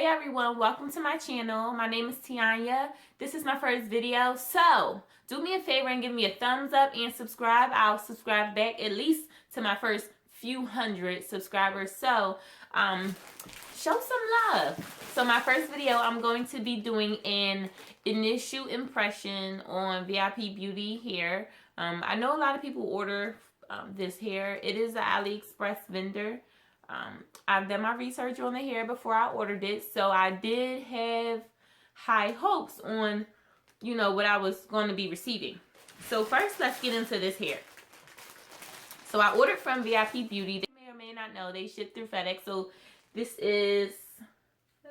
Hey everyone, welcome to my channel. My name is Tianya. This is my first video. So, do me a favor and give me a thumbs up and subscribe. I'll subscribe back at least to my first few hundred subscribers. So, show some love. So my first video, I'm going to be doing an initial impression on VIP Beauty hair. I know a lot of people order this hair. It is an AliExpress vendor. I've done my research on the hair before I ordered it, so I did have high hopes on, you know, what I was going to be receiving. So first, let's get into this hair. So I ordered from VIP Beauty. They may or may not know they ship through FedEx. So this is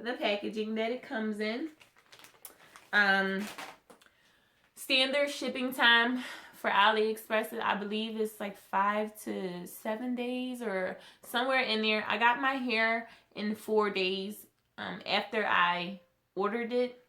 the packaging that it comes in. Standard shipping time for AliExpress, I believe it's like 5 to 7 days or somewhere in there. I got my hair in 4 days after I ordered it.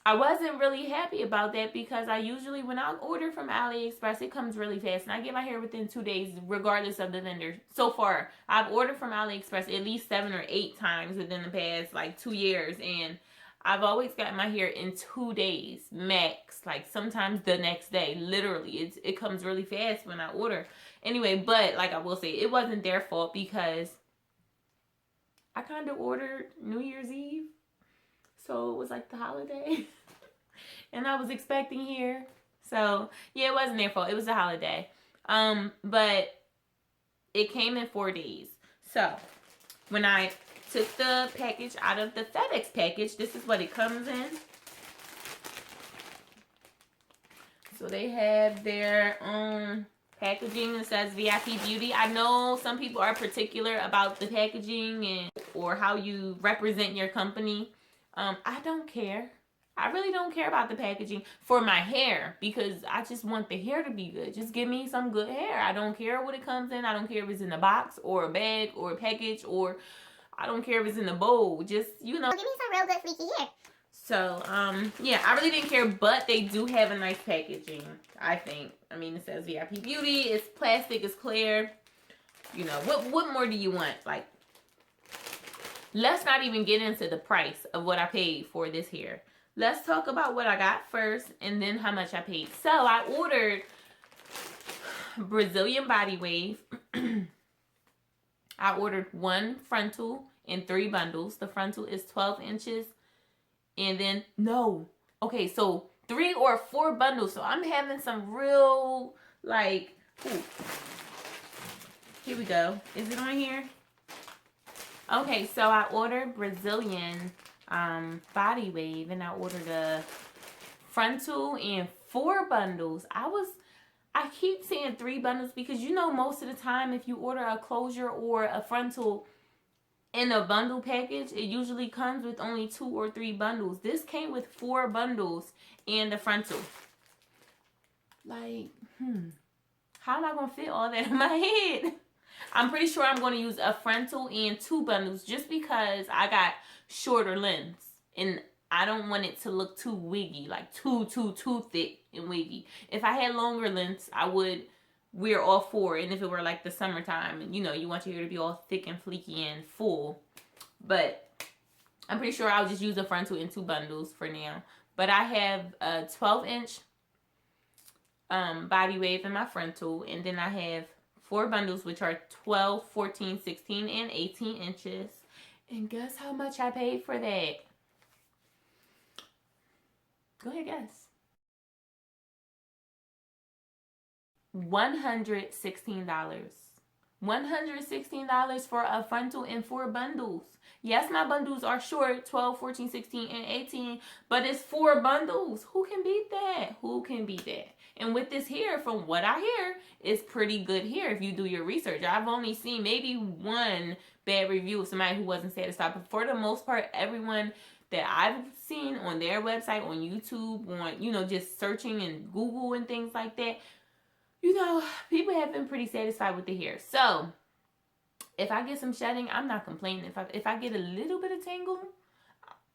I wasn't really happy about that because I usually, when I order from AliExpress, it comes really fast. And I get my hair within 2 days regardless of the vendor. So far, I've ordered from AliExpress at least 7 or 8 times within the past like 2 years. And I've always got my hair in 2 days max, like sometimes the next day. Literally, it comes really fast when I order. Anyway, but like I will say, it wasn't their fault because I kind of ordered New Year's Eve. So it was like the holiday. And I was expecting hair. So yeah, it wasn't their fault. It was a holiday. But it came in 4 days. So when I took the package out of the FedEx package, this is what it comes in. So they have their own packaging that says VIP Beauty. I know some people are particular about the packaging and or how you represent your company. I don't care. I really don't care about the packaging for my hair because I just want the hair to be good. Just give me some good hair. I don't care what it comes in. I don't care if it's in a box or a bag or a package, or I don't care if it's in a bowl. Just, you know, give me some real good fleeky hair. So, yeah, I really didn't care, but they do have a nice packaging, I think. I mean, it says VIP Beauty. It's plastic. It's clear. You know, what more do you want? Like, let's not even get into the price of what I paid for this hair. Let's talk about what I got first and then how much I paid. So, I ordered Brazilian body wave. I ordered 1 frontal in 3 bundles. The frontal is 12 inches. And then, no. Okay, so 3 or 4 bundles. So I'm having some real, like, ooh. Here we go. Is it on here? Okay, so I ordered Brazilian body wave. And I ordered a frontal in 4 bundles. I keep saying 3 bundles because, you know, most of the time if you order a closure or a frontal in a bundle package, it usually comes with only 2 or 3 bundles. This came with 4 bundles and the frontal. Like, how am I going to fit all that in my head? I'm pretty sure I'm going to use a frontal and 2 bundles just because I got shorter lengths. And I don't want it to look too wiggy, like too thick and wiggy. If I had longer lengths, I would wear all 4. And if it were like the summertime, and you know, you want your hair to be all thick and fleeky and full. But I'm pretty sure I'll just use a frontal in 2 bundles for now. But I have a 12-inch body wave in my frontal. And then I have 4 bundles, which are 12, 14, 16, and 18 inches. And guess how much I paid for that? Go ahead, guess. $116. $116 for a frontal and 4 bundles. Yes, my bundles are short, 12, 14, 16, and 18, but it's 4 bundles. Who can beat that? Who can beat that? And with this hair, from what I hear, it's pretty good hair if you do your research. I've only seen maybe 1 bad review of somebody who wasn't satisfied, but for the most part, everyone that I've seen on their website, on YouTube, on, you know, just searching in Google and things like that, you know, people have been pretty satisfied with the hair. So, if I get some shedding, I'm not complaining. If I get a little bit of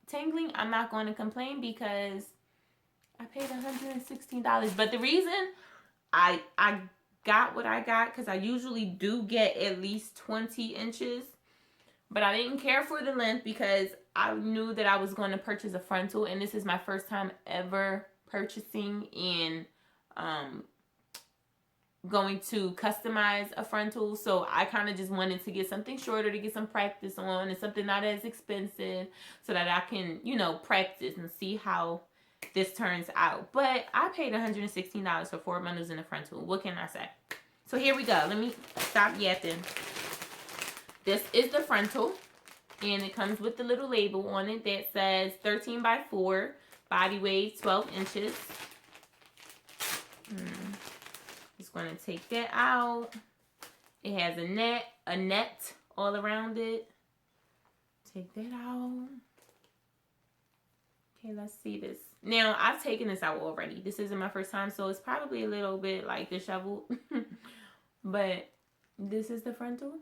tangling, I'm not going to complain because I paid $116. But the reason I got what I got, because I usually do get at least 20 inches But I didn't care for the length because I knew that I was going to purchase a frontal, and this is my first time ever purchasing and going to customize a frontal. So I kind of just wanted to get something shorter to get some practice on, and something not as expensive so that I can, you know, practice and see how this turns out. But I paid $116 for 4 bundles in the frontal. What can I say? So here we go. Let me stop yapping. This is the frontal, and it comes with the little label on it that says 13 by 4, body weight 12 inches. Just going to take that out. It has a net all around it. Take that out. Okay, let's see this. Now, I've taken this out already. This isn't my first time, so it's probably a little bit like disheveled. But this is the frontal.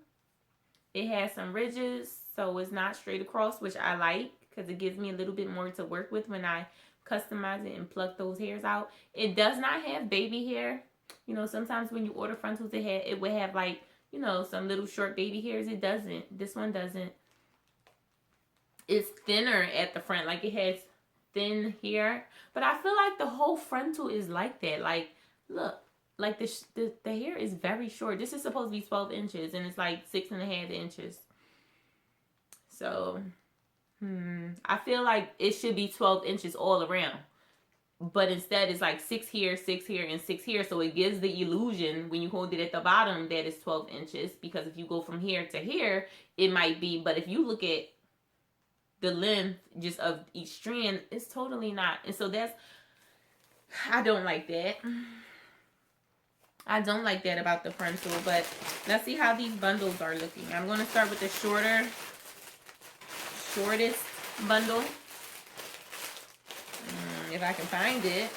It has some ridges, so it's not straight across, which I like because it gives me a little bit more to work with when I customize it and pluck those hairs out. It does not have baby hair. You know, sometimes when you order frontals, it would have, like, you know, some little short baby hairs. It doesn't. This one doesn't. It's thinner at the front. Like, it has thin hair. But I feel like the whole frontal is like that. Like, look. Like, the hair is very short. This is supposed to be 12 inches, and it's like 6.5 inches. So, I feel like it should be 12 inches all around. But instead, it's like 6 here, 6 here, and 6 here. So it gives the illusion when you hold it at the bottom that it's 12 inches. Because if you go from here to here, it might be. But if you look at the length just of each strand, it's totally not. And so that's, I don't like that. I don't like that about the frontal. But let's see how these bundles are looking. I'm going to start with the shortest bundle. If I can find it.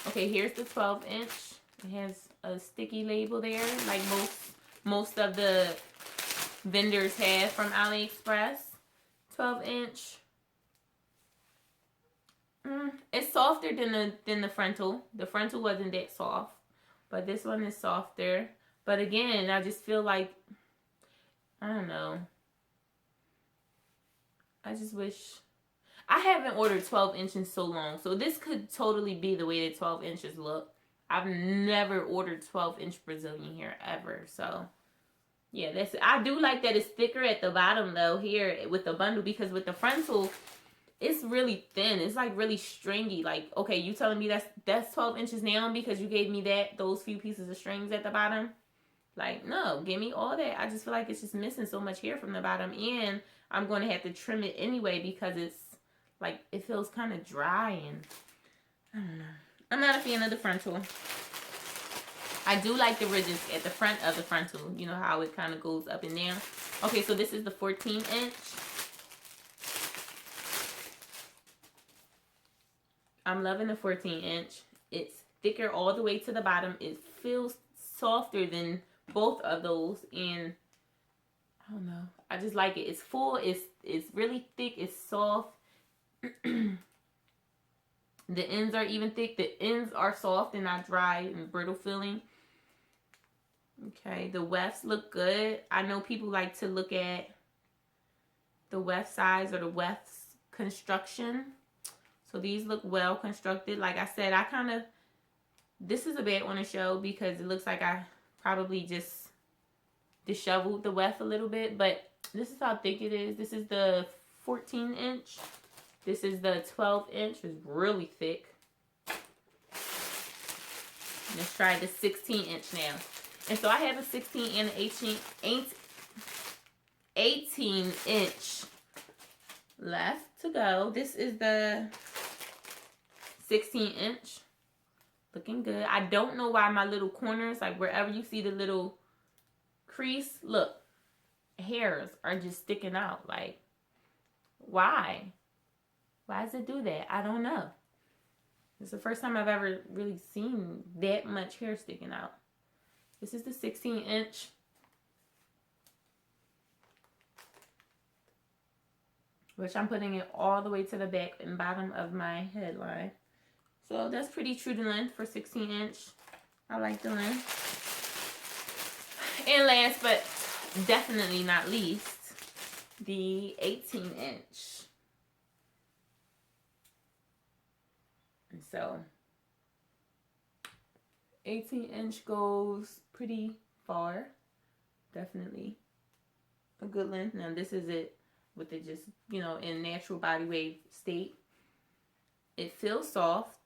Okay, here's the 12 inch. It has a sticky label there, like most of the vendors have from AliExpress. 12 inch. It's softer than the frontal. The frontal wasn't that soft, but this one is softer. But again, I just feel like, I don't know. I just wish, I haven't ordered 12 inch in so long. So this could totally be the way that 12 inches look. I've never ordered 12 inch Brazilian hair ever. So yeah, I do like that it's thicker at the bottom though here with the bundle, because with the frontal, it's really thin. It's like really stringy. Like, okay, you telling me that's 12 inches now because you gave me those few pieces of strings at the bottom? Like, no, give me all that. I just feel like it's just missing so much hair from the bottom, and I'm going to have to trim it anyway because it's like, it feels kind of dry, and I don't know. I'm not a fan of the frontal. I do like the ridges at the front of the frontal. You know how it kind of goes up and down. Okay, so this is the 14 inch. I'm loving the 14 inch. It's thicker all the way to the bottom. It feels softer than both of those, and I don't know. I just like it. It's full. It's really thick. It's soft. The ends are even thick. The ends are soft and not dry and brittle feeling. Okay, the wefts look good. I know people like to look at the weft size or the wefts construction. So these look well constructed. Like I said, this is a bad one to show because it looks like I probably just disheveled the weft a little bit. But this is how thick it is. This is the 14 inch. This is the 12 inch. It's really thick. Let's try the 16 inch now. And so I have a 16 and an 18 inch left to go. This is the 16 inch. Looking good. I don't know why my little corners, like wherever you see the little crease, look, hairs are just sticking out. Like, why? Why does it do that? I don't know. It's the first time I've ever really seen that much hair sticking out. This is the 16 inch. Which I'm putting it all the way to the back and bottom of my headline. So that's pretty true to length for 16 inch. I like the length. And last but definitely not least, the 18-inch. And so 18-inch goes pretty far. Definitely a good length. Now this is it with it just, you know, in natural body wave state. It feels soft.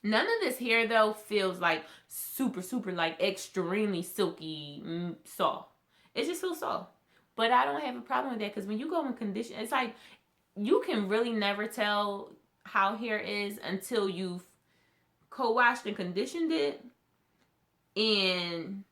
None of this hair though feels like super like extremely silky soft. It just feels soft. But I don't have a problem with that because when you go in condition, it's like you can really never tell how hair is until you've co-washed and conditioned it and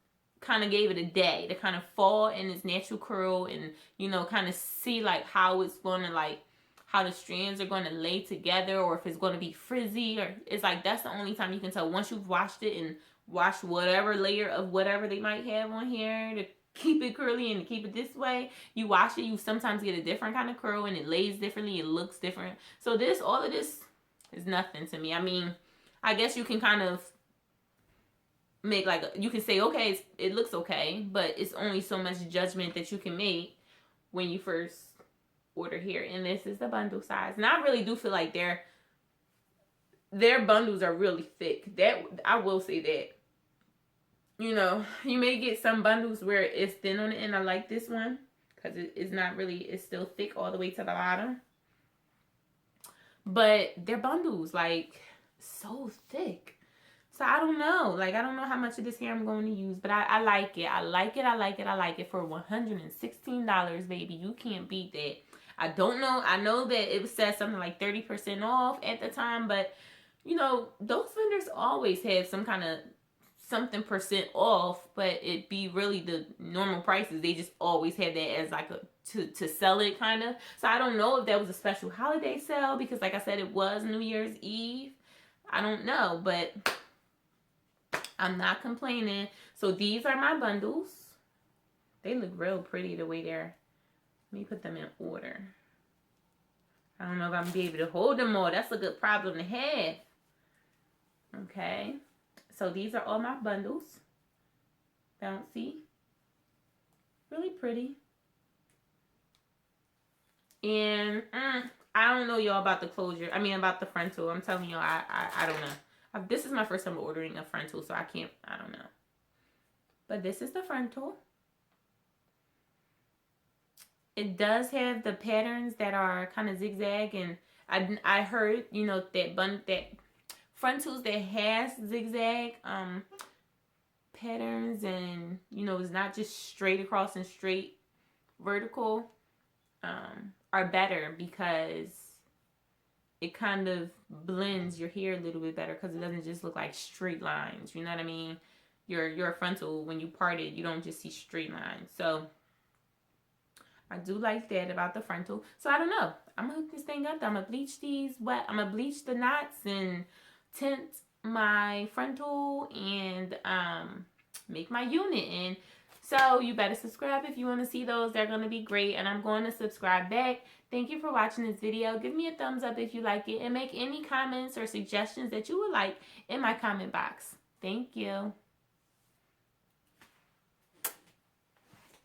kind of gave it a day to kind of fall in its natural curl and, you know, kind of see like how it's going to like, how the strands are going to lay together or if it's going to be frizzy, or it's like that's the only time you can tell. Once you've washed it and washed whatever layer of whatever they might have on here to keep it curly and to keep it this way, you wash it, you sometimes get a different kind of curl and it lays differently, it looks different. So this, all of this is nothing to me. I mean, I guess you can kind of make like, you can say, okay, it looks okay, but it's only so much judgment that you can make when you first order here. And this is the bundle size. And I really do feel like their bundles are really thick. That I will say that. You know, you may get some bundles where it's thin on the end. I like this one because it's not really, it's still thick all the way to the bottom. But their bundles, like, so thick. So I don't know. Like, I don't know how much of this hair I'm going to use. But I like it. I like it. I like it. I like it for $116, baby. You can't beat that. I don't know. I know that it says something like 30% off at the time. But, you know, those vendors always have some kind of something percent off, but it be really the normal prices. They just always have that as like a to sell it kind of. So I don't know if that was a special holiday sale because like I said, it was New Year's Eve. I don't know, but I'm not complaining. So these are my bundles. They look real pretty the way they're. Let me put them in order. I don't know if I'm gonna be able to hold them all. That's a good problem to have. Okay. So these are all my bundles. Bouncy. Really pretty. And I don't know y'all about the closure. I mean about the frontal. I'm telling y'all, I don't know. This is my first time ordering a frontal, so I don't know. But this is the frontal. It does have the patterns that are kind of zigzag, and I heard, you know, that frontals that has zigzag patterns, and you know, it's not just straight across and straight vertical, are better because it kind of blends your hair a little bit better because it doesn't just look like straight lines. You know what I mean? Your frontal, when you part it, you don't just see straight lines. So I do like that about the frontal. So I don't know. I'm gonna hook this thing up. I'm gonna bleach these wet. I'm gonna bleach the knots and tint my frontal and make my unit. And so you better subscribe if you want to see those. They're going to be great, and I'm going to subscribe back. Thank you for watching this video. Give me a thumbs up if you like it, and make any comments or suggestions that you would like in my comment box. Thank you.